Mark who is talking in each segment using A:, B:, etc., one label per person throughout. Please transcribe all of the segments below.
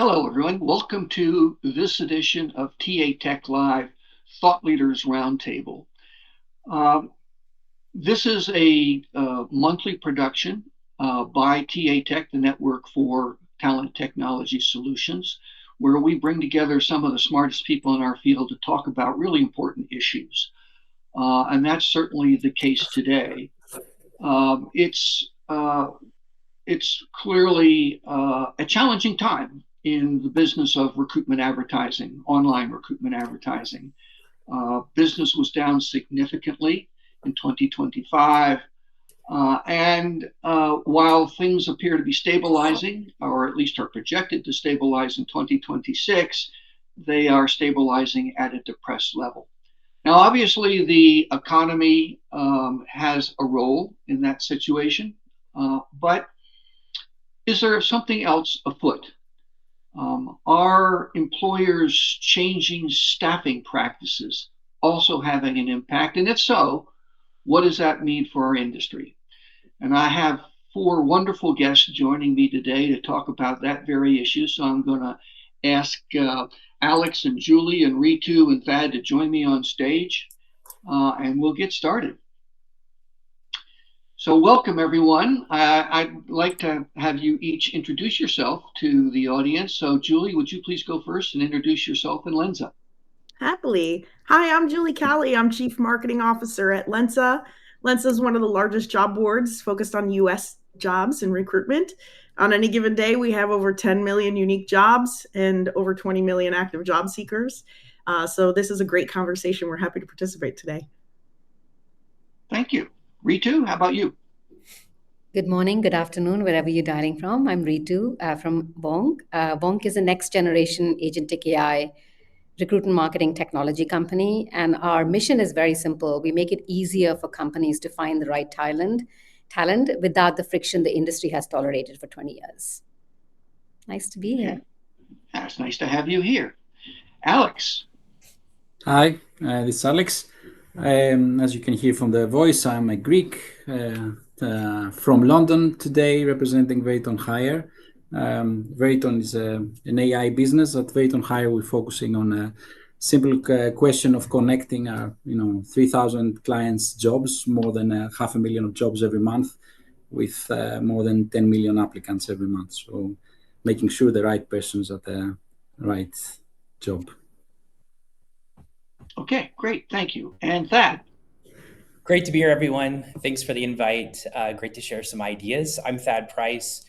A: Hello, everyone. Welcome to this edition of TAtech Live Thought Leaders Roundtable. This is a monthly production by TAtech, the Network for Talent Technology Solutions, where we bring together some of the smartest people in our field to talk about really important issues. And that's certainly the case today. It's clearly a challenging time in the business of recruitment advertising, online recruitment advertising. Business was down significantly in 2025. And while things appear to be stabilizing, or at least are projected to stabilize in 2026, they are stabilizing at a depressed level. Now, obviously, the economy has a role in that situation, but is there something else afoot? Are employers changing staffing practices also having an impact? And if so, what does that mean for our industry? And I have four wonderful guests joining me today to talk about that very issue. So I'm going to ask Alex and Julie and Ritu and Thad to join me on stage, and we'll get started. So welcome, everyone. I'd like to have you each introduce yourself to the audience. So Julie, would you please go first and introduce yourself and Lensa?
B: Happily. Hi, I'm Julie Callie. I'm Chief Marketing Officer at Lensa. Lensa is one of the largest job boards focused on U.S. jobs and recruitment. On any given day, we have over 10 million unique jobs and over 20 million active job seekers. So this is a great conversation. We're happy to participate today.
A: Thank you. Ritu, how about you?
C: Good morning, good afternoon, wherever you're dialing from. I'm Ritu from Bonk. Bonk is a next generation agentic AI recruitment marketing technology company. And our mission is very simple. We make it easier for companies to find the right talent without the friction the industry has tolerated for 20 years. Nice to be here.
A: Yeah, it's nice to have you here. Alex.
D: Hi, this is Alex. As you can hear from the voice, I'm a Greek from London today, representing Veriton Hire. Veriton is an AI business. At Veriton Hire, we're focusing on a simple question of connecting our 3,000 clients' jobs, more than 500,000 of jobs every month, with more than 10 million applicants every month. So making sure the right person's at the right job.
A: Okay, great. Thank you. And Thad.
E: Great to be here, everyone. Thanks for the invite. Great to share some ideas. I'm Thad Price,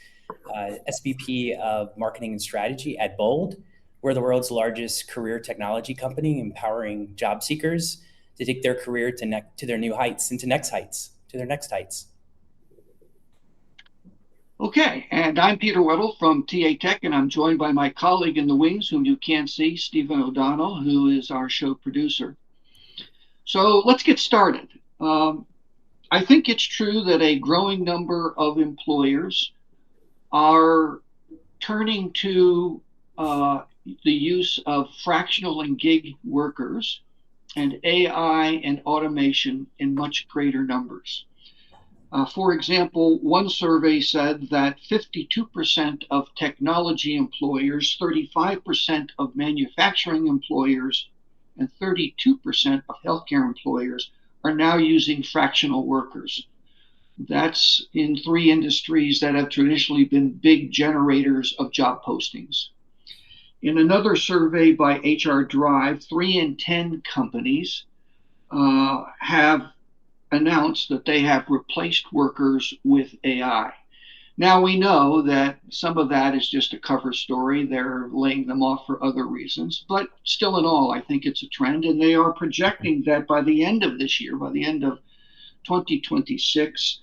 E: SVP of Marketing and Strategy at Bold. We're the world's largest career technology company, empowering job seekers to take their career to their new heights and to their next heights.
A: Okay, and I'm Peter Weddle from TAtech, and I'm joined by my colleague in the wings, whom you can't see, Stephen O'Donnell, who is our show producer. So let's get started. I think it's true that a growing number of employers are turning to the use of fractional and gig workers and AI and automation in much greater numbers. For example, one survey said that 52% of technology employers, 35% of manufacturing employers, and 32% of healthcare employers are now using fractional workers. That's in three industries that have traditionally been big generators of job postings. In another survey by HR Drive, 3 in 10 companies have announced that they have replaced workers with AI. Now we know that some of that is just a cover story. They're laying them off for other reasons, but still in all, I think it's a trend, and they are projecting that by the end of this year, by the end of 2026,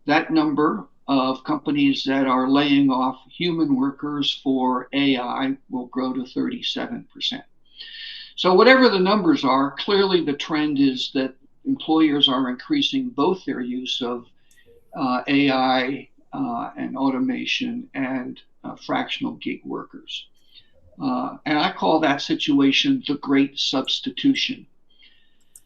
A: that number of companies that are laying off human workers for AI will grow to 37%. So whatever the numbers are, clearly the trend is that employers are increasing both their use of AI and automation and fractional gig workers. And I call that situation the great substitution.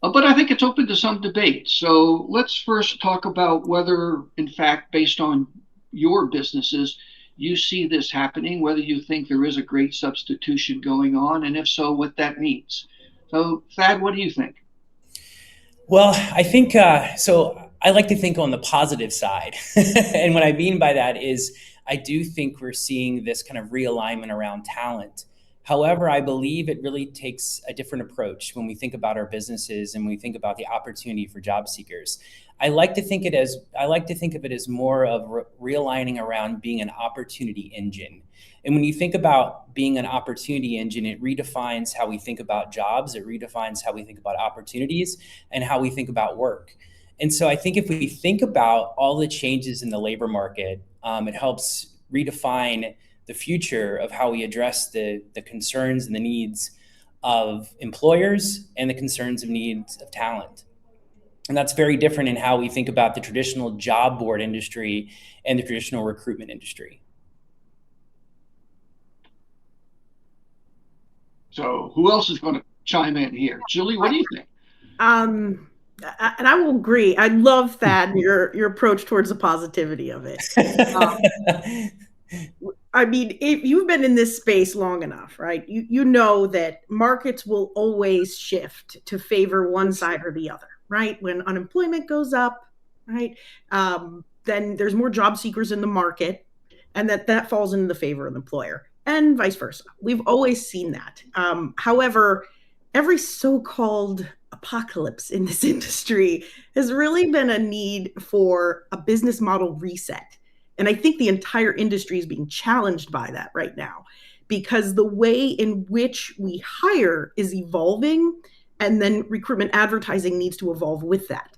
A: But I think it's open to some debate. So let's first talk about whether, in fact, based on your businesses, you see this happening, whether you think there is a great substitution going on, and if so, what that means. So, Thad, what do you think?
E: Well, I think so. I like to think on the positive side. And what I mean by that is I do think we're seeing this kind of realignment around talent. However, I believe it really takes a different approach when we think about our businesses and when we think about the opportunity for job seekers. I like to think of it as more of realigning around being an opportunity engine. And when you think about being an opportunity engine, it redefines how we think about jobs, it redefines how we think about opportunities and how we think about work. And so I think if we think about all the changes in the labor market, it helps redefine the future of how we address the concerns and the needs of employers and the concerns and needs of talent. And that's very different in how we think about the traditional job board industry and the traditional recruitment industry.
A: So who else is going to chime in here? Julie, what do you think?
B: And I will agree. I love that your approach towards the positivity of it. I mean, if you've been in this space long enough, right? You know that markets will always shift to favor one side or the other, right? When unemployment goes up, right, then there's more job seekers in the market, and that falls into the favor of the employer, and vice versa. We've always seen that. However, every so-called apocalypse in this industry has really been a need for a business model reset. And I think the entire industry is being challenged by that right now, because the way in which we hire is evolving, and then recruitment advertising needs to evolve with that.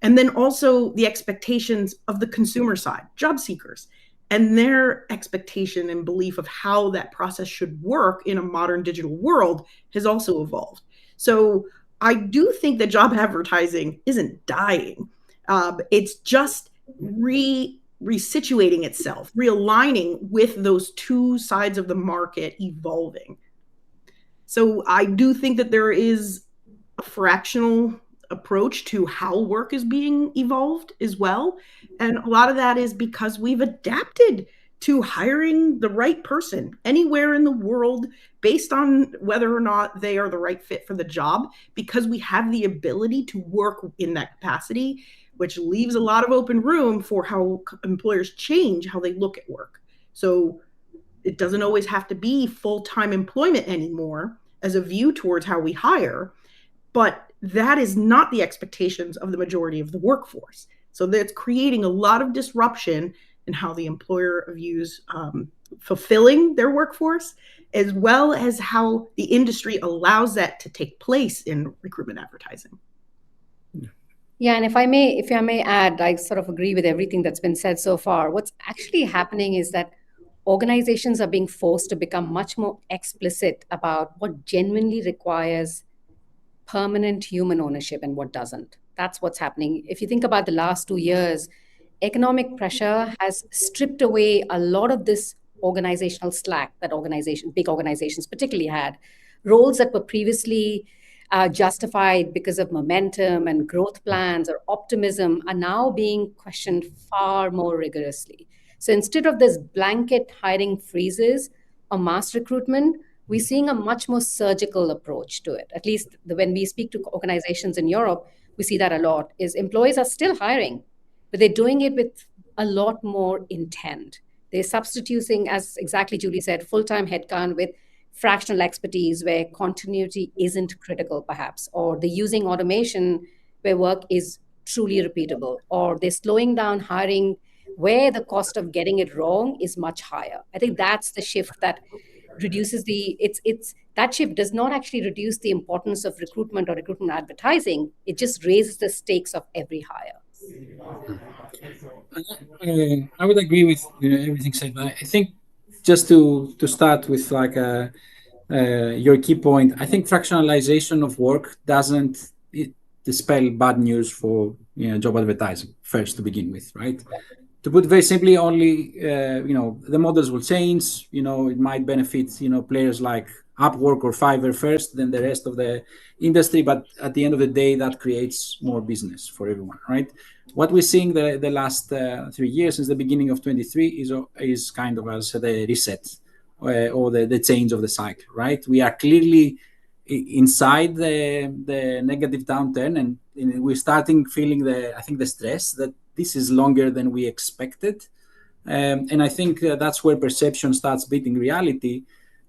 B: And then also the expectations of the consumer side, job seekers, and their expectation and belief of how that process should work in a modern digital world has also evolved. So I do think that job advertising isn't dying. It's just resituating itself, realigning with those two sides of the market evolving. So I do think that there is a fractional approach to how work is being evolved as well. And a lot of that is because we've adapted to hiring the right person anywhere in the world based on whether or not they are the right fit for the job, because we have the ability to work in that capacity, which leaves a lot of open room for how employers change how they look at work. So it doesn't always have to be full-time employment anymore as a view towards how we hire, but that is not the expectations of the majority of the workforce. So that's creating a lot of disruption in how the employer views fulfilling their workforce, as well as how the industry allows that to take place in recruitment advertising.
C: Yeah, and if I may add, I sort of agree with everything that's been said so far. What's actually happening is that organizations are being forced to become much more explicit about what genuinely requires permanent human ownership and what doesn't. That's what's happening. If you think about the last 2 years, economic pressure has stripped away a lot of this organizational slack that big organizations particularly had. Roles that were previously justified because of momentum and growth plans or optimism are now being questioned far more rigorously. So instead of this blanket hiring freezes or mass recruitment, we're seeing a much more surgical approach to it. At least when we speak to organizations in Europe, we see that a lot, is employees are still hiring, but they're doing it with a lot more intent. They're substituting, as exactly Julie said, full-time headcount with fractional expertise where continuity isn't critical perhaps, or they're using automation where work is truly repeatable, or they're slowing down hiring where the cost of getting it wrong is much higher. I think that's the shift that reduces that shift does not actually reduce the importance of recruitment or recruitment advertising. It just raises the stakes of every hire.
D: I would agree with everything said. I think just to start with your key point, I think fractionalization of work doesn't dispel bad news for job advertising first to begin with, right? To put it very simply, only the models will change. It might benefit players like Upwork or Fiverr first, then the rest of the industry. But at the end of the day, that creates more business for everyone, right? What we're seeing the last 3 years, since the beginning of 23, is kind of as the reset or the change of the cycle, right? We are clearly inside the negative downturn, and we're starting feeling the stress that this is longer than we expected. And I think that's where perception starts beating reality,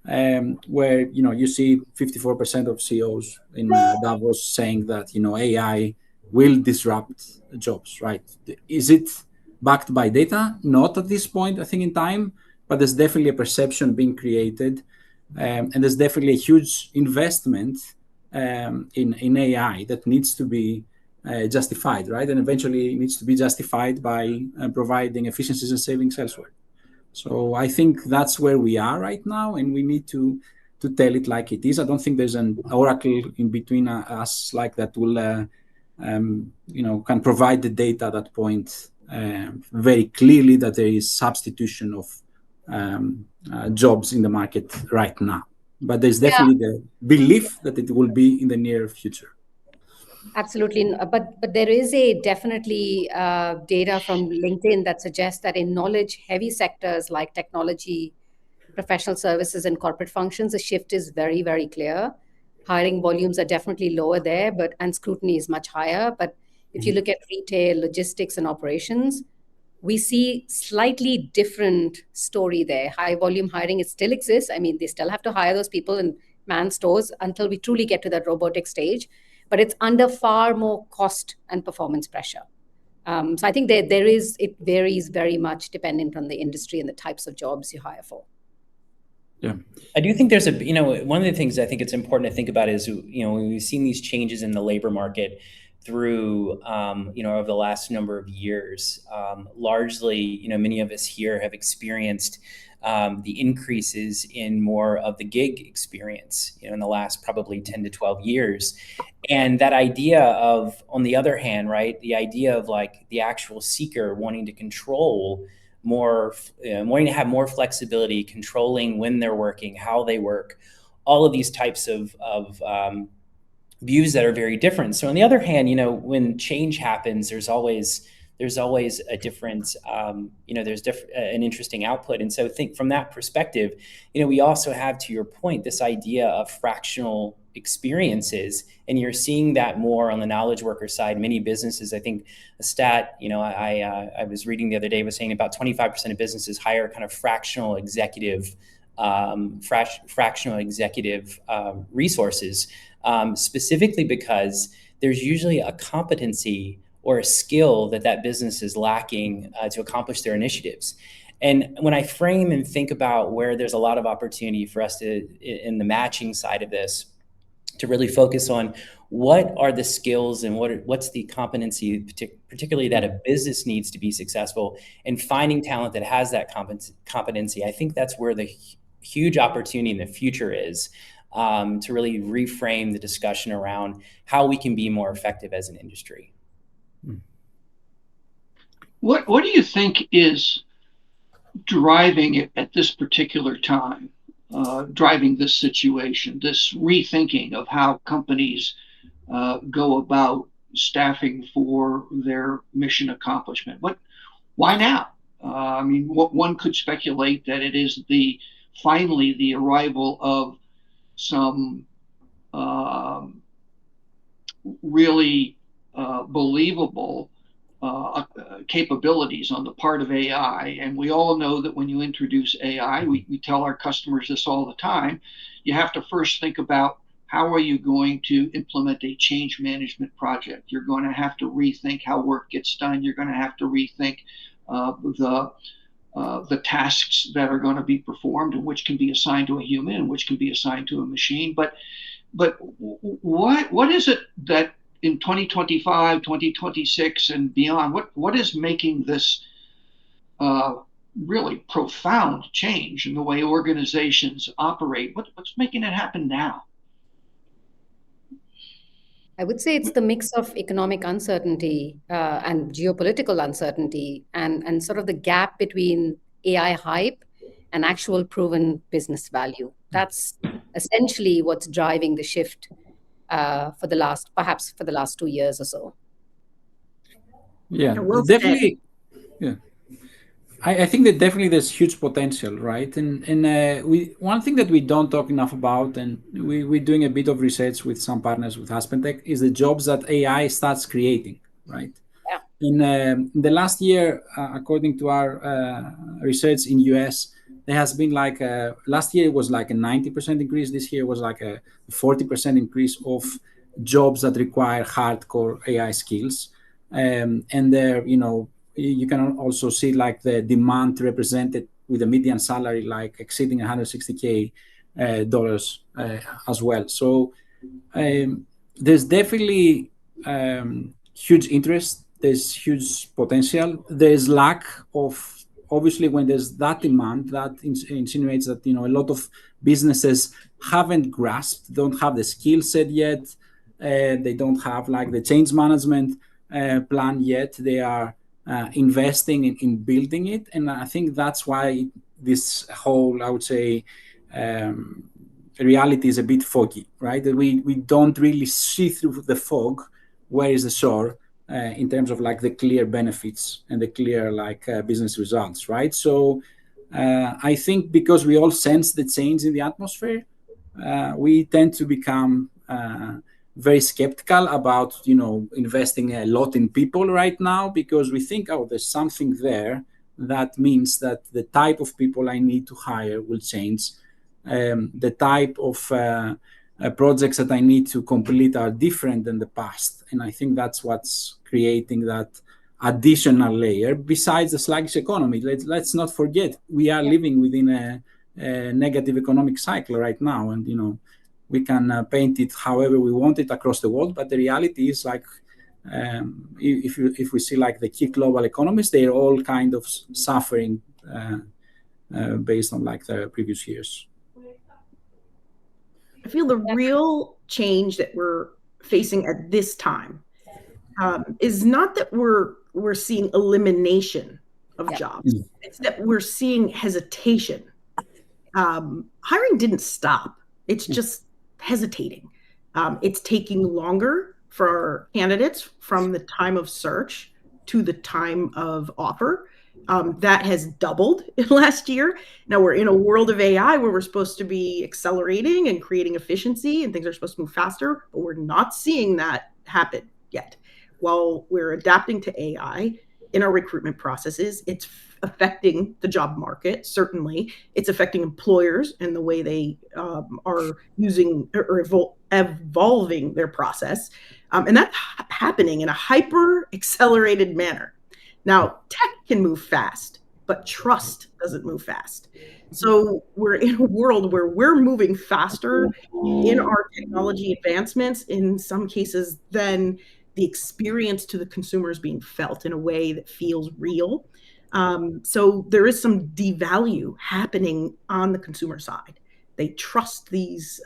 D: where you see 54% of CEOs in Davos saying that AI will disrupt jobs. Right? Is it backed by data? Not at this point, I think, in time, but there's definitely a perception being created, and there's definitely a huge investment in AI that needs to be justified, right? And eventually it needs to be justified by providing efficiencies and savings elsewhere. So I think that's where we are right now, and we need to tell it like it is. I don't think there's an oracle in between us like that will can provide the data at that point very clearly that there is substitution of jobs in the market right now. But there's definitely the belief that it will be in the near future.
C: Absolutely. But there is definitely data from LinkedIn that suggests that in knowledge heavy sectors like technology, professional services, and corporate functions, the shift is very, very clear. Hiring volumes are definitely lower there, and scrutiny is much higher. But if you look at retail, logistics, and operations, we see slightly different story there. High volume hiring, it still exists. I mean, they still have to hire those people and man stores until we truly get to that robotic stage, but it's under far more cost and performance pressure. So I think it varies very much dependent on the industry and the types of jobs you hire for.
D: Yeah,
E: I do think there's one of the things I think it's important to think about is, when we've seen these changes in the labor market through, over the last number of years, largely, many of us here have experienced the increases in more of the gig experience, in the last probably 10 to 12 years. And that idea of, on the other hand, right, the idea of like the actual seeker wanting to control more, wanting to have more flexibility, controlling when they're working, how they work, all of these types of views that are very different. So on the other hand, when change happens, there's always a different, an interesting output. And so think from that perspective, we also have, to your point, this idea of fractional experiences, and you're seeing that more on the knowledge worker side. Many businesses, I think a stat, I was reading the other day was saying about 25% of businesses hire kind of fractional executive resources, specifically because there's usually a competency or a skill that business is lacking to accomplish their initiatives. And when I frame and think about where there's a lot of opportunity for us to, in the matching side of this, to really focus on what are the skills and what's the competency, particularly that a business needs to be successful, and finding talent that has that competency. I think that's where the huge opportunity in the future is, to really reframe the discussion around how we can be more effective as an industry.
A: What do you think is driving it at this particular time, driving this situation, this rethinking of how companies go about staffing for their mission accomplishment? Why now? I mean, one could speculate that it is finally the arrival of some really believable capabilities on the part of AI. And we all know that when you introduce AI, we tell our customers this all the time, you have to first think about how are you going to implement a change management project. You're going to have to rethink how work gets done. You're going to have to rethink the tasks that are going to be performed, and which can be assigned to a human and which can be assigned to a machine. But what is it that in 2025, 2026, and beyond, what is making this really profound change in the way organizations operate? What's making it happen now?
C: I would say it's the mix of economic uncertainty and geopolitical uncertainty, and sort of the gap between AI hype and actual proven business value. That's essentially what's driving the shift perhaps for the last 2 years or so.
D: Yeah,
B: Well
D: definitely. Yeah. I think that definitely there's huge potential, right? And we one thing that we don't talk enough about, and we're doing a bit of research with some partners with Aspentech, is the jobs that AI starts creating, right?
C: Yeah.
D: In the last year, according to our research in US, there has been like last year it was like a 90% increase. This year was like a 40% increase of jobs that require hardcore AI skills. And there, you can also see like the demand represented with a median salary like exceeding 160K dollars as well. So there's definitely huge interest. There's huge potential. There's lack of, obviously, when there's that demand, that insinuates that a lot of businesses haven't grasped, don't have the skill set yet. They don't have like the change management plan yet. They are investing in building it, and I think that's why this whole, I would say, reality is a bit foggy, right? We don't really see through the fog where is the shore in terms of like the clear benefits and the clear like business results, right? So I think because we all sense the change in the atmosphere, we tend to become very skeptical about investing a lot in people right now, because we think, oh, there's something there that means that the type of people I need to hire will change. The type of projects that I need to complete are different than the past. And I think that's what's creating that additional layer besides the sluggish economy. Let's not forget, we are living within a negative economic cycle right now. And, we can paint it however we want it across the world. But the reality is like, if we see like the key global economies, they're all kind of suffering based on like the previous years.
B: I feel the real change that we're facing at this time is not that we're seeing elimination of jobs. It's that we're seeing hesitation. Hiring didn't stop. It's just hesitating. It's taking longer for candidates from the time of search to the time of offer. That has doubled in last year. Now we're in a world of AI where we're supposed to be accelerating and creating efficiency and things are supposed to move faster, but we're not seeing that happen yet. While we're adapting to AI in our recruitment processes, it's affecting the job market. Certainly, it's affecting employers and the way they are using or evolving their process. And that's happening in a hyper accelerated manner. Now, tech can move fast, but trust doesn't move fast. So we're in a world where we're moving faster in our technology advancements, in some cases, than the experience to the consumer is being felt in a way that feels real. So there is some devalue happening on the consumer side. They trust these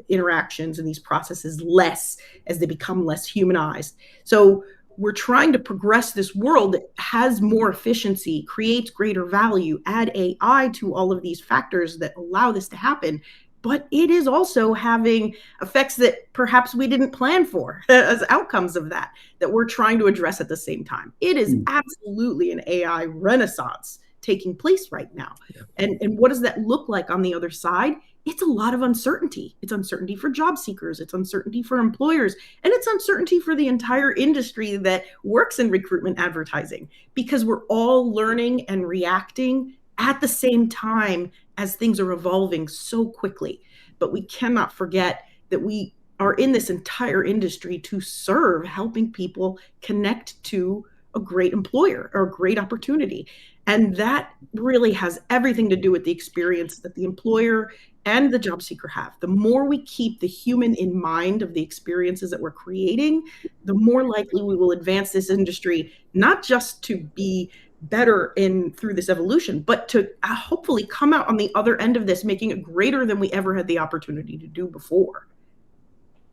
B: interactions and these processes less as they become less humanized. So we're trying to progress this world that has more efficiency, creates greater value, add AI to all of these factors that allow this to happen. But it is also having effects that perhaps we didn't plan for as outcomes of that we're trying to address at the same time. It is absolutely an AI renaissance taking place right now. Yeah. And what does that look like on the other side? It's a lot of uncertainty. It's uncertainty for job seekers. It's uncertainty for employers. And it's uncertainty for the entire industry that works in recruitment advertising, because we're all learning and reacting at the same time as things are evolving so quickly. But we cannot forget that we are in this entire industry to serve helping people connect to a great employer or a great opportunity. And that really has everything to do with the experience that the employer and the job seeker have. The more we keep the human in mind of the experiences that we're creating, the more likely we will advance this industry, not just to be better through this evolution, but to hopefully come out on the other end of this, making it greater than we ever had the opportunity to do before.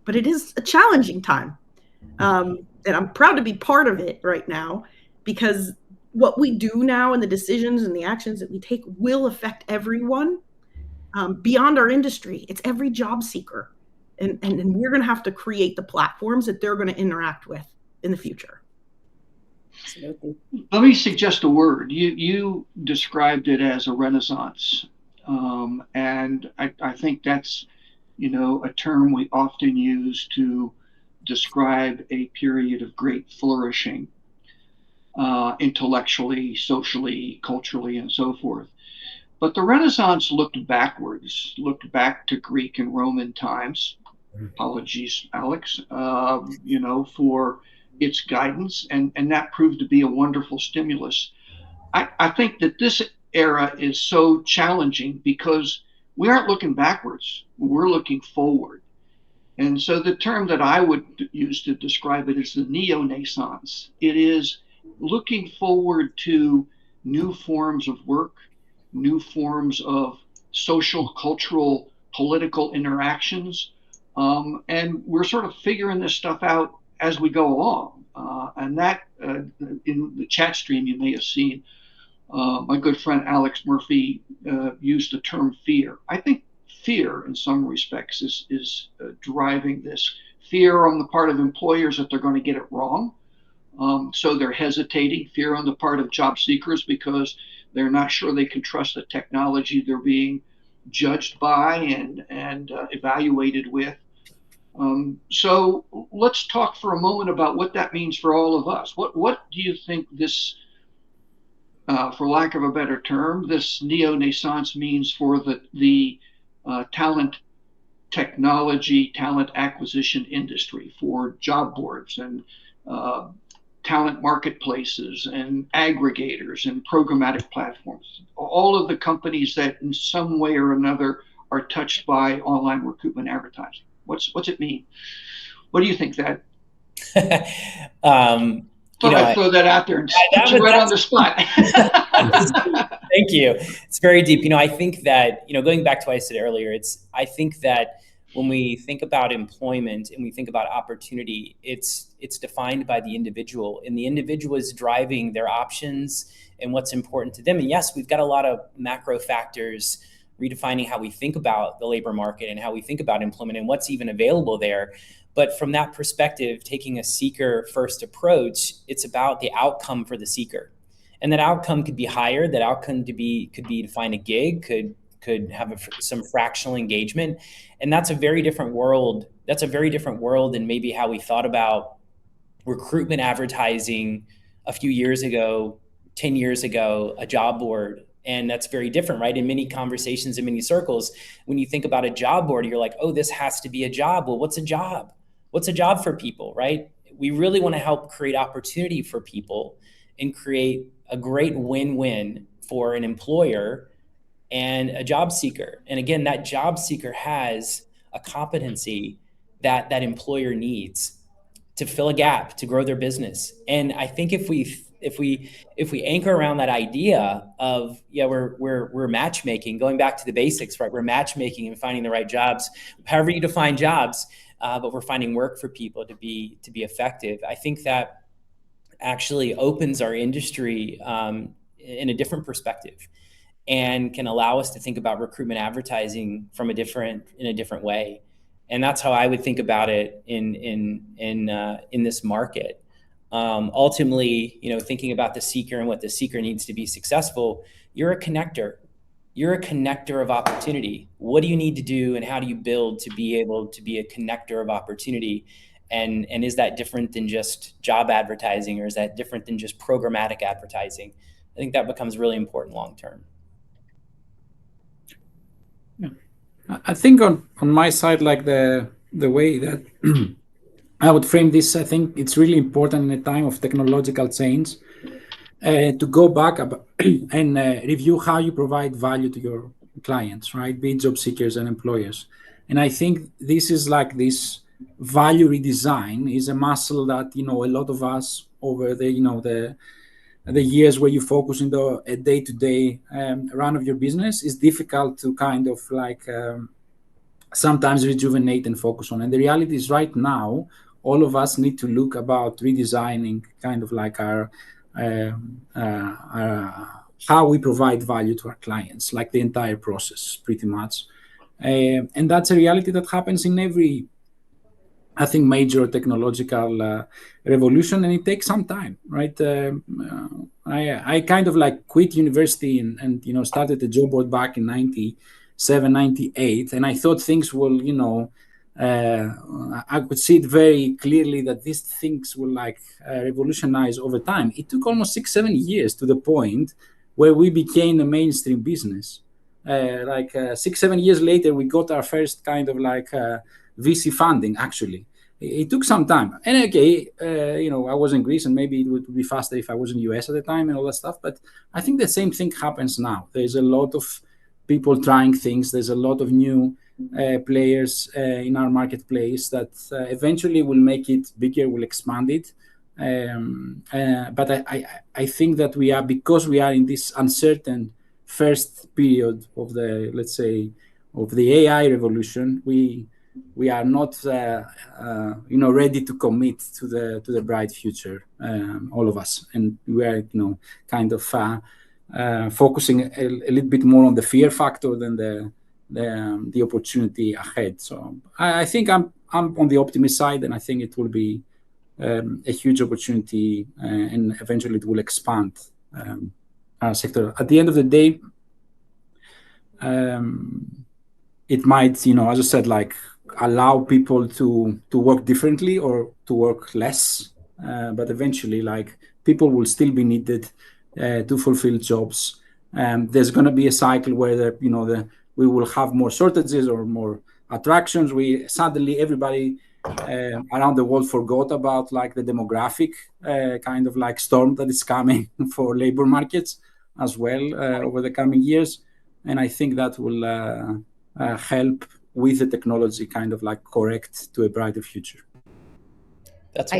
B: But it is a challenging time. And I'm proud to be part of it right now, because what we do now and the decisions and the actions that we take will affect everyone beyond our industry. It's every job seeker. And we're going to have to create the platforms that they're going to interact with in the future.
C: Absolutely.
A: Let me suggest a word. You described it as a renaissance, and I think that's a term we often use to describe a period of great flourishing, intellectually, socially, culturally, and so forth. But the Renaissance looked backwards, looked back to Greek and Roman times. Apologies, Alex, for its guidance, and that proved to be a wonderful stimulus. I think that this era is so challenging because we aren't looking backwards, we're looking forward. And so the term that I would use to describe it is the neo-naissance. It is looking forward to new forms of work, new forms of social, cultural, political interactions. And we're sort of figuring this stuff out as we go along. And that, in the chat stream, you may have seen my good friend Alex Murphy used the term fear. I think fear, in some respects, is driving this. Fear on the part of employers that they're going to get it wrong. So they're hesitating. Fear on the part of job seekers because they're not sure they can trust the technology they're being judged by and evaluated with. So let's talk for a moment about what that means for all of us. What do you think this, for lack of a better term, this neo-naissance means for the talent technology, talent acquisition industry, for job boards and talent marketplaces and aggregators and programmatic platforms, all of the companies that in some way or another are touched by online recruitment advertising? What's it mean? What do you think, Thad? I'd throw that out there and put you right on the spot.
E: Thank you. It's very deep. I think that, going back to what I said earlier, I think that when we think about employment and we think about opportunity, it's defined by the individual, and the individual is driving their options and what's important to them. And yes, we've got a lot of macro factors redefining how we think about the labor market and how we think about employment and what's even available there. But from that perspective, taking a seeker first approach, it's about the outcome for the seeker. And that outcome could be higher. That outcome could be to find a gig, could have some fractional engagement. And that's a very different world. That's a very different world than maybe how we thought about recruitment advertising a few years ago, 10 years ago, a job board. And that's very different, right? In many conversations, in many circles, when you think about a job board, you're like, oh, this has to be a job. Well, what's a job? What's a job for people, right? We really want to help create opportunity for people and create a great win-win for an employer and a job seeker. And again, that job seeker has a competency that that employer needs to fill a gap, to grow their business. And I think if we anchor around that idea of, we're matchmaking, going back to the basics, right? We're matchmaking and finding the right jobs, however you define jobs, but we're finding work for people to be effective. I think that actually opens our industry in a different perspective and can allow us to think about recruitment advertising in a different way. And that's how I would think about it in this market. Ultimately, thinking about the seeker and what the seeker needs to be successful, you're a connector. You're a connector of opportunity. What do you need to do and how do you build to be able to be a connector of opportunity? And is that different than just job advertising, or is that different than just programmatic advertising? I think that becomes really important long term.
D: Yeah. I think on my side, like the way that I would frame this, I think it's really important in a time of technological change to go back and review how you provide value to your clients, right? Be it job seekers and employers. And I think this is like this value redesign is a muscle that, a lot of us over the years where you focus on the day-to-day run of your business is difficult to kind of like sometimes rejuvenate and focus on. And the reality is right now, all of us need to look about redesigning kind of like our how we provide value to our clients, like the entire process pretty much. And that's a reality that happens in every I think, major technological revolution, and it takes some time, right? I kind of like quit university and started a job board back in 97, 98, and I thought things will, I could see it very clearly that these things will like revolutionize over time. It took almost 6-7 years to the point where we became a mainstream business. 6-7 years later, we got our first kind of like VC funding. Actually, it took some time. And okay, I was in Greece, and maybe it would be faster if I was in US at the time and all that stuff. But I think the same thing happens now. There's a lot of people trying things. There's a lot of new players in our marketplace that eventually will make it bigger, will expand it. But I think that because we are in this uncertain first period of the, let's say, of the AI revolution, we are not ready to commit to the bright future, all of us, and we are kind of focusing a little bit more on the fear factor than the opportunity ahead. So I think I'm on the optimist side, and I think it will be a huge opportunity, and eventually it will expand our sector. At the end of the day, it might, as I said, like allow people to work differently or to work less, but eventually, like, people will still be needed to fulfill jobs. There's going to be a cycle where we will have more shortages or more attractions. Suddenly everybody around the world forgot about like the demographic kind of like storm that is coming for labor markets as well over the coming years. And I think that will help with the technology kind of like correct to a brighter future.
E: That's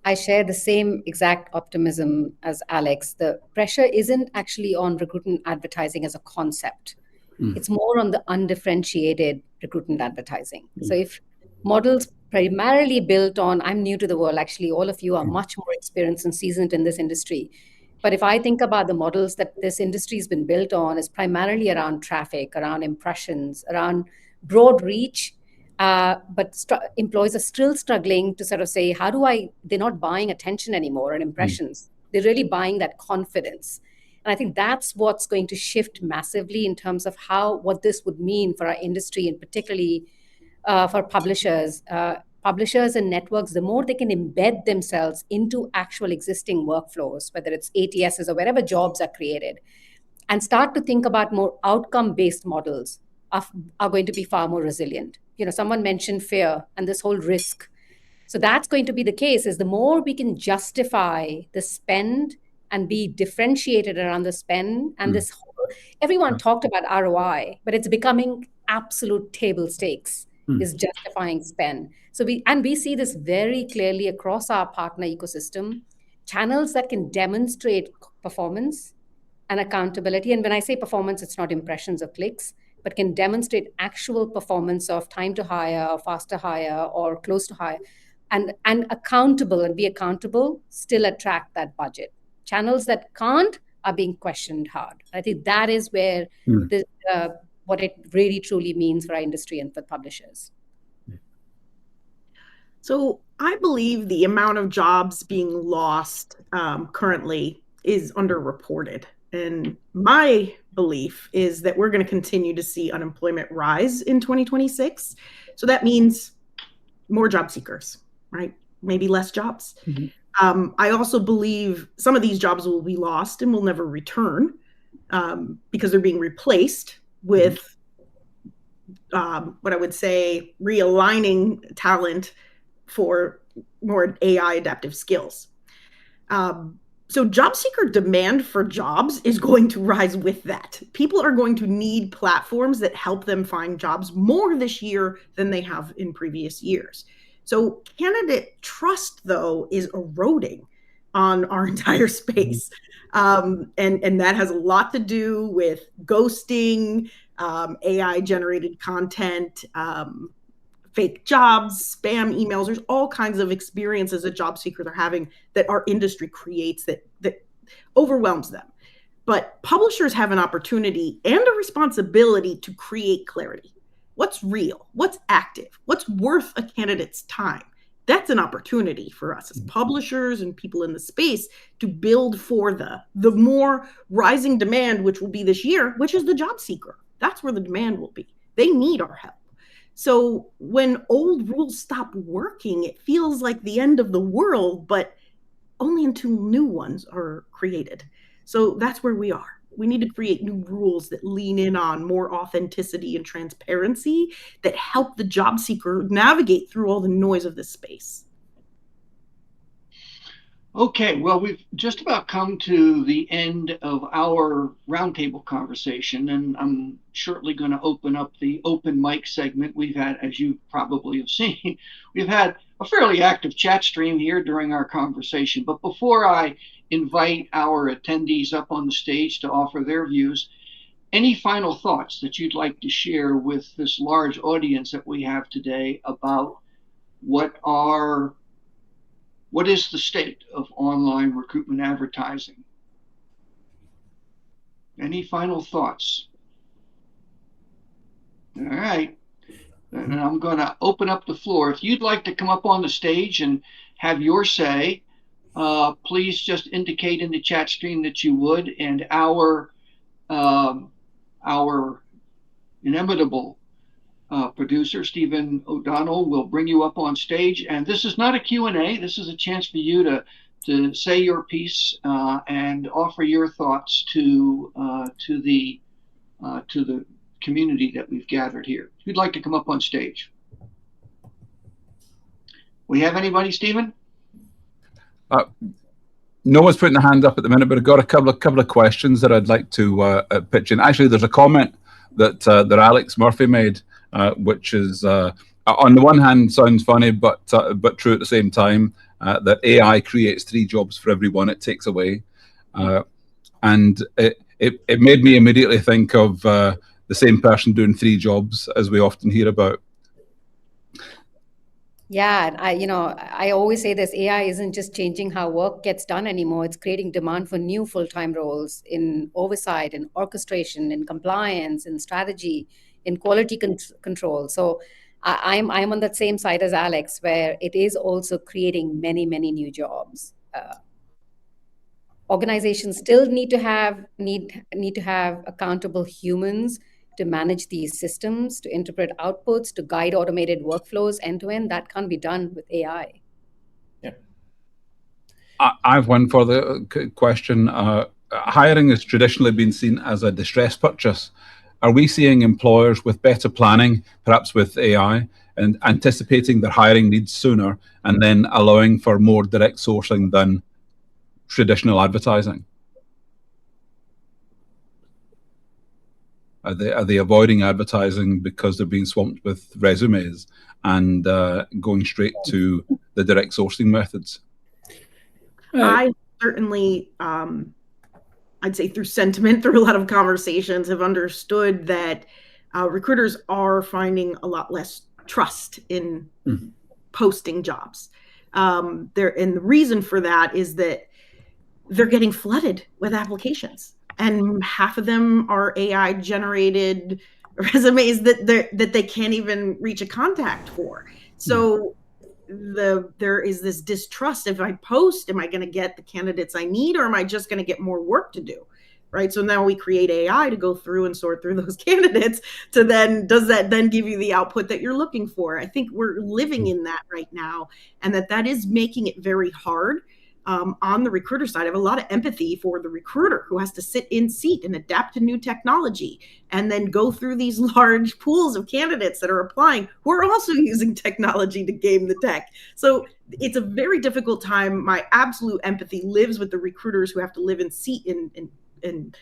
C: I share the same exact optimism as Alex. The pressure isn't actually on recruitment advertising as a concept. It's more on the undifferentiated recruitment advertising. So if models primarily built on, I'm new to the world, actually, all of you are much more experienced and seasoned in this industry. But if I think about the models that this industry has been built on, is primarily around traffic, around impressions, around broad reach, but employees are still struggling to sort of say, they're not buying attention anymore and impressions. They're really buying that confidence. And I think that's what's going to shift massively in terms of what this would mean for our industry, and particularly for publishers. Publishers and networks, the more they can embed themselves into actual existing workflows, whether it's ATSs or wherever jobs are created, and start to think about more outcome-based models, are going to be far more resilient. Someone mentioned fear and this whole risk. So that's going to be the case, is the more we can justify the spend and be differentiated around the spend, and this whole, everyone talked about ROI, but it's becoming absolute table stakes, is justifying spend. So we see this very clearly across our partner ecosystem, channels that can demonstrate performance and accountability. And when I say performance, it's not impressions or clicks, but can demonstrate actual performance of time to hire, or faster hire, or close to hire, and accountable, and be accountable, still attract that budget. Channels that can't are being questioned hard. I think that is where what it really truly means for our industry and for publishers.
B: So I believe the amount of jobs being lost currently is underreported. And my belief is that we're going to continue to see unemployment rise in 2026. So that means more job seekers, right? Maybe less jobs. I also believe some of these jobs will be lost and will never return because they're being replaced with what I would say realigning talent for more AI adaptive skills. So job seeker demand for jobs is going to rise with that. People are going to need platforms that help them find jobs more this year than they have in previous years. So candidate trust, though, is eroding on our entire space. And that has a lot to do with ghosting, AI-generated content, fake jobs, spam emails. There's all kinds of experiences that job seekers are having that our industry creates that overwhelms them. But publishers have an opportunity and a responsibility to create clarity. what's real, what's active, what's worth a candidate's time. That's an opportunity for us as publishers and people in the space to build for the more rising demand, which will be this year, which is the job seeker. That's where the demand will be. They need our help. So when old rules stop working, it feels like the end of the world, but only until new ones are created. So that's where we are. We need to create new rules that lean in on more authenticity and transparency that help the job seeker navigate through all the noise of this space.
A: Okay, well, we've just about come to the end of our roundtable conversation, and I'm shortly going to open up the open mic segment. We've had, as you probably have seen, we've had a fairly active chat stream here during our conversation. But before I invite our attendees up on the stage to offer their views, any final thoughts that you'd like to share with this large audience that we have today about what is the state of online recruitment advertising? Any final thoughts? All right. And I'm going to open up the floor. If you'd like to come up on the stage and have your say, please just indicate in the chat stream that you would, and our inimitable producer, Stephen O'Donnell, will bring you up on stage. And this is not a Q&A. This is a chance for you to say your piece and offer your thoughts to the community that we've gathered here. If you'd like to come up on stage. We have anybody, Stephen?
F: No one's putting a hand up at the minute, but I've got a couple of questions that I'd like to pitch in. Actually, there's a comment that Alex Murphy made, which is on the one hand sounds funny, but true at the same time. That AI creates 3 jobs for every one it takes away, and it made me immediately think of the same person doing 3 jobs, as we often hear about.
C: Yeah, and I always say this: AI isn't just changing how work gets done anymore. It's creating demand for new full-time roles in oversight, in orchestration, in compliance, in strategy, in quality control. So I'm on that same side as Alex, where it is also creating many new jobs. Organizations still need to have accountable humans to manage these systems, to interpret outputs, to guide automated workflows end to end. That can't be done with AI.
E: Yeah.
F: I have one further question. Hiring has traditionally been seen as a distress purchase. Are we seeing employers with better planning, perhaps with AI, and anticipating their hiring needs sooner and then allowing for more direct sourcing than traditional advertising? Are they avoiding advertising because they're being swamped with resumes and going straight to the direct sourcing methods?
B: I certainly, I'd say through sentiment, through a lot of conversations, have understood that recruiters are finding a lot less trust in posting jobs. And the reason for that is that they're getting flooded with applications, and half of them are AI generated resumes that they can't even reach a contact for. So there is this distrust. If I post, am I going to get the candidates I need, or am I just going to get more work to do? Right. So now we create AI to go through and sort through those candidates to then, does that then give you the output that you're looking for? I think we're living in that right now, and that is making it very hard. On the recruiter side, I have a lot of empathy for the recruiter who has to sit in seat and adapt to new technology and then go through these large pools of candidates that are applying who are also using technology to game the tech. So it's a very difficult time. My absolute empathy lives with the recruiters who have to live in seat and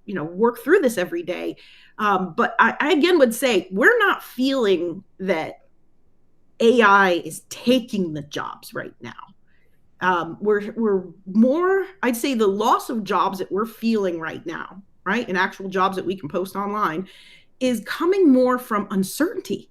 B: work through this every day. But I again would say we're not feeling that AI is taking the jobs right now. We're more, I'd say the loss of jobs that we're feeling right now, right, and actual jobs that we can post online, is coming more from uncertainty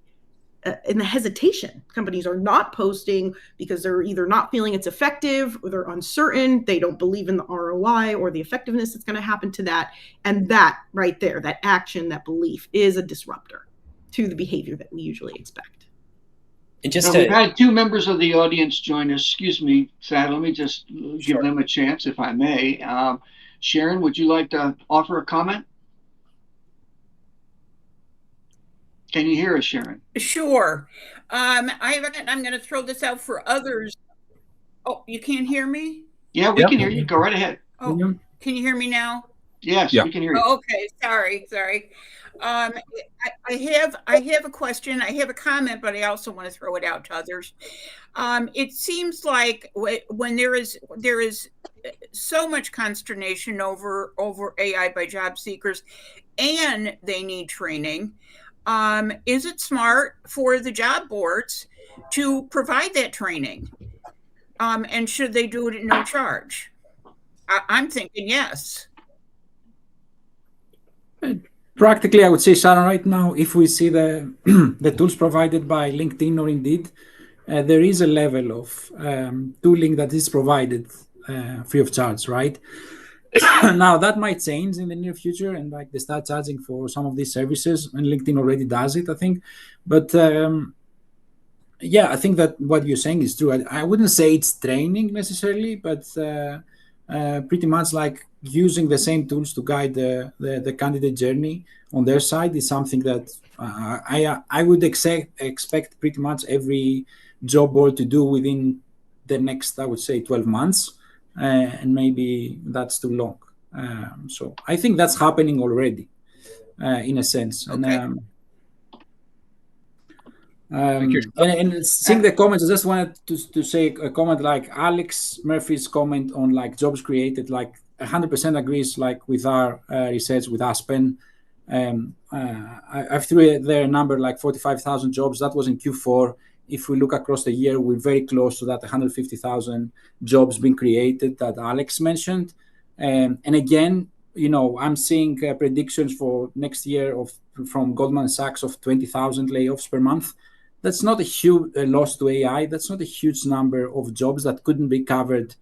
B: and the hesitation. Companies are not posting because they're either not feeling it's effective, or they're uncertain, they don't believe in the ROI or the effectiveness that's going to happen to that. And that right there, that action, that belief, is a disruptor. to the behavior that we usually expect.
E: And just
A: Now, we've had two members of the audience join us. Excuse me, Thad, let me just give
E: Sure.
A: them a chance, if I may. Sharon, would you like to offer a comment? Can you hear us, Sharon?
G: Sure. I'm going to throw this out for others. Oh, you can't hear me?
A: Yeah, we
F: Yep.
A: can hear you. Go right ahead.
G: Oh, can you hear me now?
A: Yes,
F: Yeah.
A: we can hear you.
G: Oh, okay, sorry. I have a question. I have a comment, but I also want to throw it out to others. It seems like when there is so much consternation over AI by job seekers, and they need training. Is it smart for the job boards to provide that training? And should they do it at no charge? I'm thinking yes.
D: Practically, I would say, Sharon, right now, if we see the the tools provided by LinkedIn or Indeed, there is a level of tooling that is provided free of charge, right? Now that might change in the near future, and like they start charging for some of these services, and LinkedIn already does it, I think. But yeah, I think that what you're saying is true. I wouldn't say it's training necessarily, but pretty much like using the same tools to guide the candidate journey on their side is something that I would expect pretty much every job board to do within the next, I would say, 12 months. And maybe that's too long. So I think that's happening already, in a sense.
G: Okay.
D: And seeing the comments, I just wanted to say a comment like Alex Murphy's comment on like jobs created, like 100% agrees like with our research with Aspen. I've threw there a number like 45,000 jobs. That was in Q4. If we look across the year, we're very close to that 150,000 jobs being created that Alex mentioned. And again, you know, I'm seeing predictions for next year from Goldman Sachs of 20,000 layoffs per month. That's not a huge loss to AI. That's not a huge number of jobs that couldn't be covered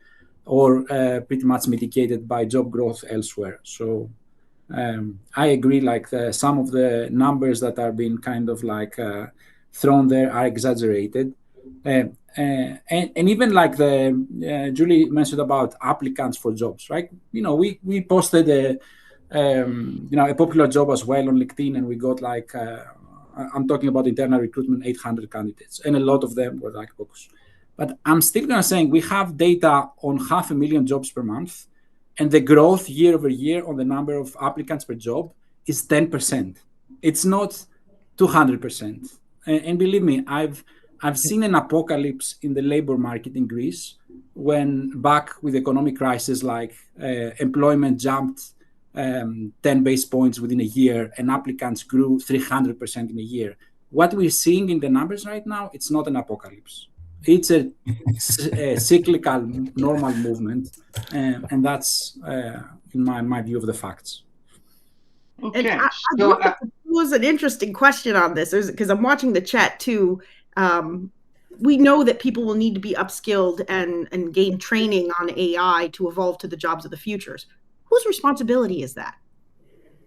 D: or pretty much mitigated by job growth elsewhere. So I agree, like some of the numbers that are being kind of like thrown there are exaggerated. And even like the Julie mentioned about applicants for jobs, right? You know, we posted a popular job as well on LinkedIn, and we got like I'm talking about internal recruitment, 800 candidates, and a lot of them were like focus. But I'm still gonna say we have data on 500,000 jobs per month, and the growth year over year on the number of applicants per job is 10%. It's not 200%. And believe me, I've seen an apocalypse in the labor market in Greece when back with the economic crisis, like employment jumped 10 base points within a year and applicants grew 300% in a year. What we're seeing in the numbers right now, it's not an apocalypse. It's a cyclical normal movement. And that's in my view of the facts.
A: Okay.
B: And I was an interesting question on this because I'm watching the chat too. We know that people will need to be upskilled and gain training on AI to evolve to the jobs of the futures. Whose responsibility is that?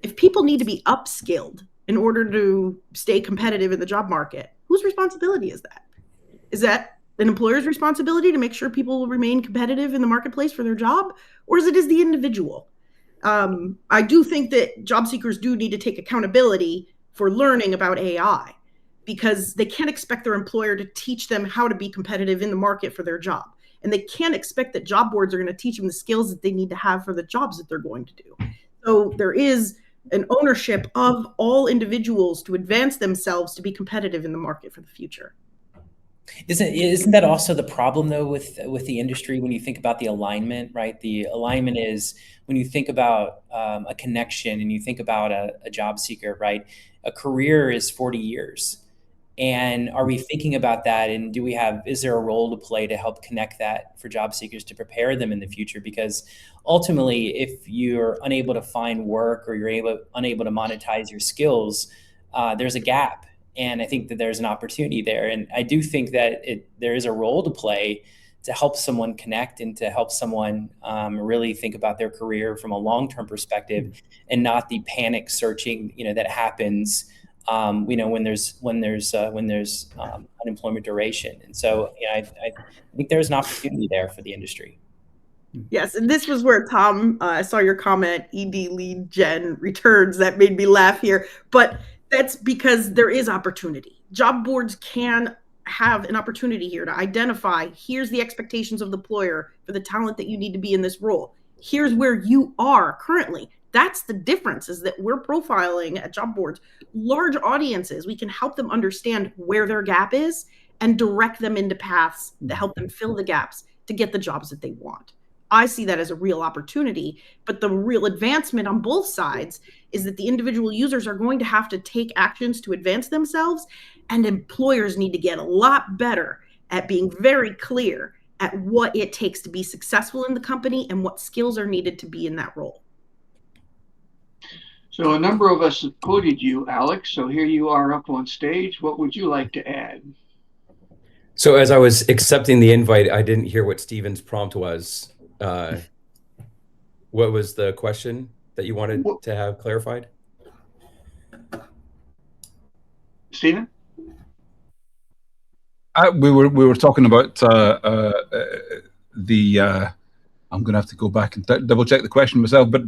B: If people need to be upskilled in order to stay competitive in the job market, whose responsibility is that? Is that an employer's responsibility to make sure people will remain competitive in the marketplace for their job? Or is it as the individual? I do think that job seekers do need to take accountability for learning about AI because they can't expect their employer to teach them how to be competitive in the market for their job. And they can't expect that job boards are going to teach them the skills that they need to have for the jobs that they're going to do. So there is an ownership of all individuals to advance themselves to be competitive in the market for the future.
E: Isn't that also the problem though with the industry when you think about the alignment, right? The alignment is when you think about a connection and you think about a job seeker, right? A career is 40 years. And are we thinking about that? And is there a role to play to help connect that for job seekers to prepare them in the future? Because ultimately, if you're unable to find work or you're unable to monetize your skills, there's a gap. And I think that there's an opportunity there. And I do think that there is a role to play to help someone connect and to help someone really think about their career from a long-term perspective and not the panic searching, that happens when there's unemployment duration. And so, I think there's an opportunity there for the industry.
B: Yes, and this was where Tom, I saw your comment, ED lead gen returns, that made me laugh here. But that's because there is opportunity. Job boards can have an opportunity here to identify, here's the expectations of the employer for the talent that you need to be in this role. Here's where you are currently. That's the difference, is that we're profiling at job boards large audiences. We can help them understand where their gap is and direct them into paths that help them fill the gaps to get the jobs that they want. I see that as a real opportunity, but the real advancement on both sides is that the individual users are going to have to take actions to advance themselves, and employers need to get a lot better at being very clear at what it takes to be successful in the company and what skills are needed to be in that role.
A: So a number of us have quoted you, Alex. So here you are up on stage. What would you like to add?
H: So as I was accepting the invite, I didn't hear what Stephen's prompt was. What was the question that you wanted to have clarified?
A: Stephen?
F: We were talking about I'm going to have to go back and double check the question myself, but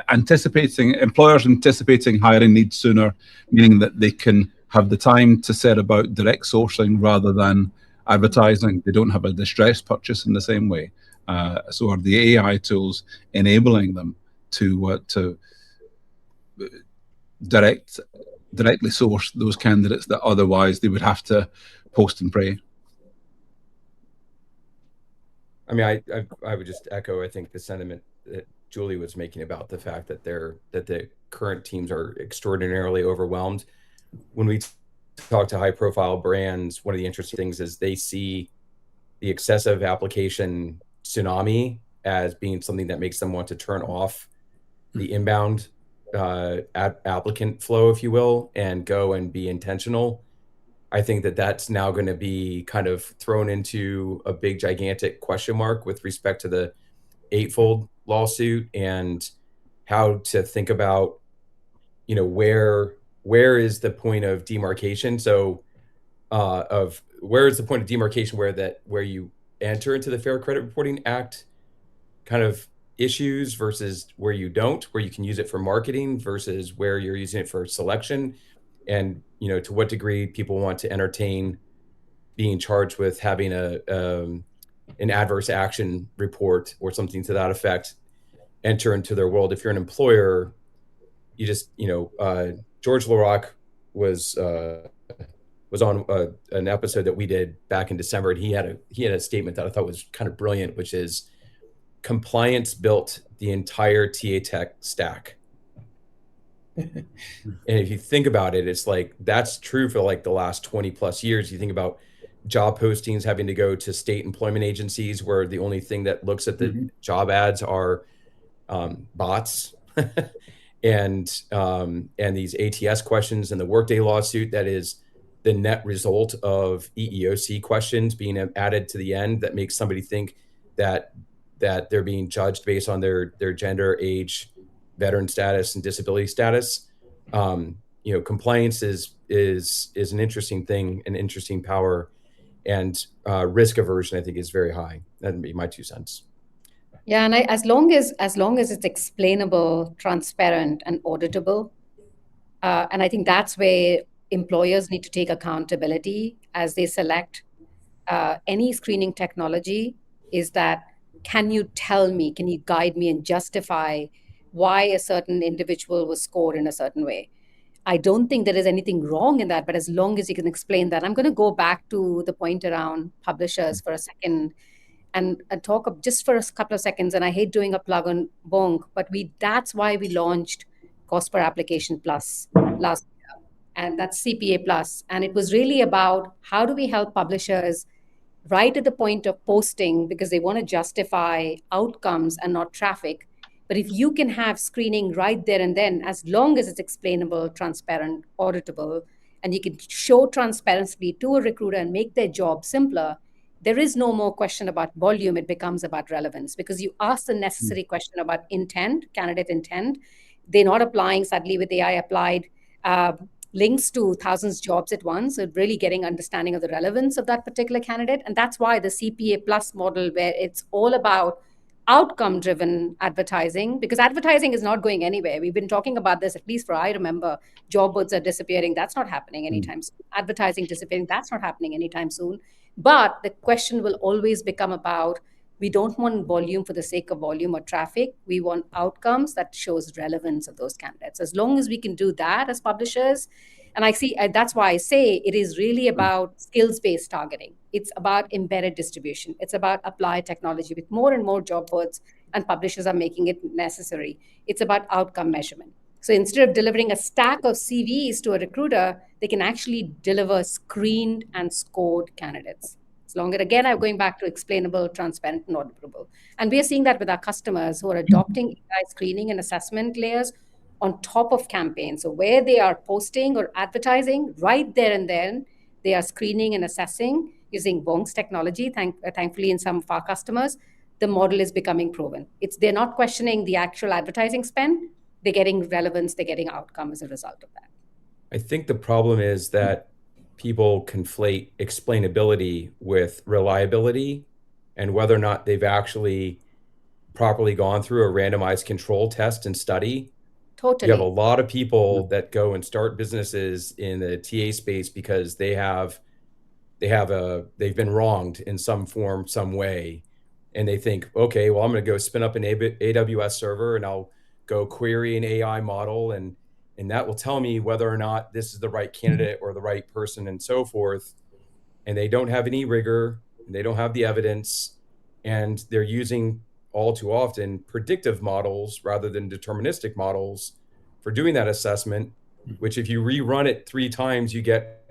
F: employers anticipating hiring needs sooner, meaning that they can have the time to set about direct sourcing rather than advertising. They don't have a distressed purchase in the same way. So are the AI tools enabling them to directly source those candidates that otherwise they would have to post and pray?
H: I mean, I would just echo, I think, the sentiment that Julie was making about the fact that the current teams are extraordinarily overwhelmed. When we talk to high-profile brands, one of the interesting things is they see the excessive application tsunami as being something that makes them want to turn off the inbound applicant flow, if you will, and go and be intentional. I think that that's now going to be kind of thrown into a big, gigantic question mark with respect to the Eightfold lawsuit and how to think about, where is the point of demarcation? So, where is the point of demarcation where you enter into the Fair Credit Reporting Act kind of issues versus where you don't, where you can use it for marketing versus where you're using it for selection, and to what degree people want to entertain being charged with having an adverse action report or something to that effect enter into their world. If you're an employer, you just George LaRocque was on an episode that we did back in December, and he had a statement that I thought was kind of brilliant, which is compliance built the entire TAtech stack. And if you think about it, it's like that's true for like the last 20 plus years. You think about job postings having to go to state employment agencies where the only thing that looks at the job ads are bots and these ATS questions, and the Workday lawsuit that is the net result of EEOC questions being added to the end that makes somebody think that they're being judged based on their gender, age, veteran status, and disability status. Compliance is an interesting thing, an interesting power, and risk aversion, I think, is very high. That'd be my 2 cents.
C: Yeah, and as long as it's explainable, transparent, and auditable, and I think that's where employers need to take accountability as they select any screening technology. Is that, can you tell me, can you guide me and justify why a certain individual was scored in a certain way? I don't think there is anything wrong in that, but as long as you can explain that. I'm going to go back to the point around publishers for a second and talk just for a couple of seconds. And I hate doing a plug on Bonk, but that's why we launched Cost Per Application Plus last year, and that's CPA Plus. And it was really about how do we help publishers right at the point of posting, because they want to justify outcomes and not traffic. But if you can have screening right there and then, as long as it's explainable, transparent, auditable, and you can show transparency to a recruiter and make their job simpler, there is no more question about volume. It becomes about relevance, because you ask the necessary question about intent, candidate intent. They're not applying suddenly with AI applied links to thousands of jobs at once. So really getting understanding of the relevance of that particular candidate. And that's why the CPA plus model, where it's all about outcome driven advertising, because advertising is not going anywhere. We've been talking about this, at least for I remember, job boards are disappearing. That's not happening anytime soon. Advertising disappearing. That's not happening anytime soon. But the question will always become about, we don't want volume for the sake of volume or traffic. We want outcomes that shows relevance of those candidates. As long as we can do that as publishers, and that's why I say it is really about skills-based targeting. It's about embedded distribution. It's about applied technology with more and more job boards, and publishers are making it necessary. It's about outcome measurement. So instead of delivering a stack of CVs to a recruiter, they can actually deliver screened and scored candidates. As long as, again, I'm going back to explainable, transparent, and auditable. And we are seeing that with our customers who are adopting AI screening and assessment layers on top of campaigns. So where they are posting or advertising, right there and then, they are screening and assessing using Wong's technology. Thankfully, in some of our customers, the model is becoming proven. They're not questioning the actual advertising spend. They're getting relevance. They're getting outcome as a result of that.
H: I think the problem is that people conflate explainability with reliability and whether or not they've actually properly gone through a randomized control test and study.
C: Totally.
H: You have a lot of people that go and start businesses in the TA space because they've been wronged in some form, some way. And they think, okay, well, I'm going to go spin up an AWS server and I'll go query an AI model and that will tell me whether or not this is the right candidate or the right person and so forth. And they don't have any rigor and they don't have the evidence, and they're using all too often predictive models rather than deterministic models for doing that assessment, which if you rerun it 3 times, you get,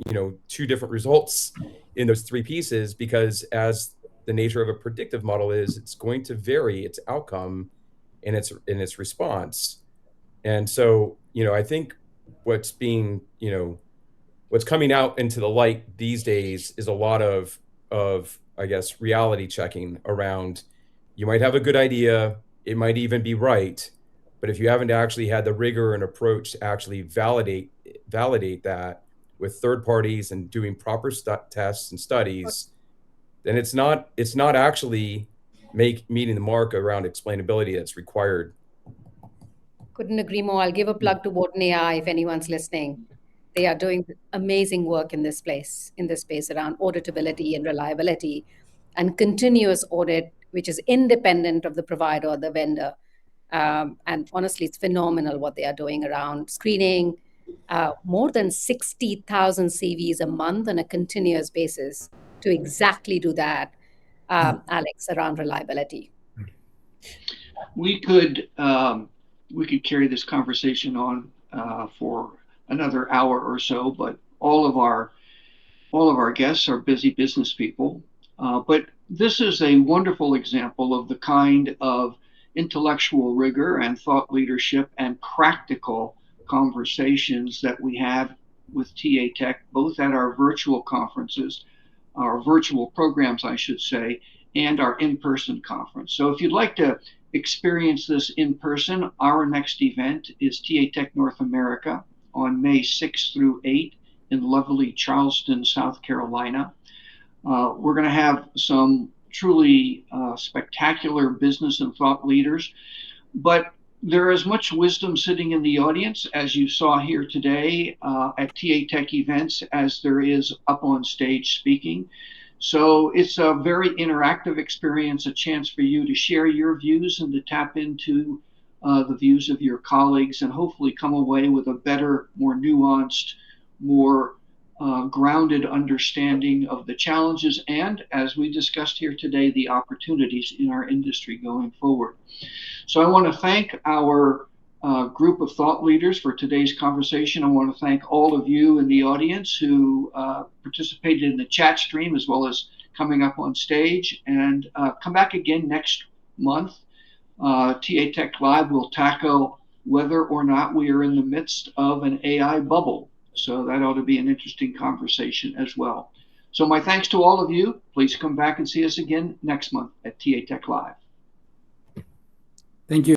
H: 2 different results in those 3 pieces, because as the nature of a predictive model is, it's going to vary its outcome and its response. And so, I think what's coming out into the light these days is a lot of I guess, reality checking around. You might have a good idea, it might even be right, but if you haven't actually had the rigor and approach to actually validate that with third parties and doing proper tests and studies, then it's not actually meeting the mark around explainability that's required.
C: Couldn't agree more. I'll give a plug to Wharton AI if anyone's listening. They are doing amazing work in this space around auditability and reliability and continuous audit, which is independent of the provider or the vendor. And honestly, it's phenomenal what they are doing around screening, more than 60,000 CVs a month on a continuous basis to exactly do that, Alex, around reliability.
A: We could carry this conversation on for another hour or so, but all of our guests are busy business people. But this is a wonderful example of the kind of intellectual rigor and thought leadership and practical conversations that we have with TAtech, both at our virtual conferences, our virtual programs, I should say, and our in-person conference. So if you'd like to experience this in person, our next event is TAtech North America on May 6th through 8th in lovely Charleston, South Carolina. We're going to have some truly spectacular business and thought leaders, but there is much wisdom sitting in the audience, as you saw here today at TAtech events, as there is up on stage speaking. So it's a very interactive experience, a chance for you to share your views and to tap into the views of your colleagues and hopefully come away with a better, more nuanced, more grounded understanding of the challenges and, as we discussed here today, the opportunities in our industry going forward. So I want to thank our group of thought leaders for today's conversation. I want to thank all of you in the audience who participated in the chat stream as well as coming up on stage, and come back again next month. TAtech Live will tackle whether or not we are in the midst of an AI bubble. So that ought to be an interesting conversation as well. So my thanks to all of you. Please come back and see us again next month at TAtech Live.
D: Thank you.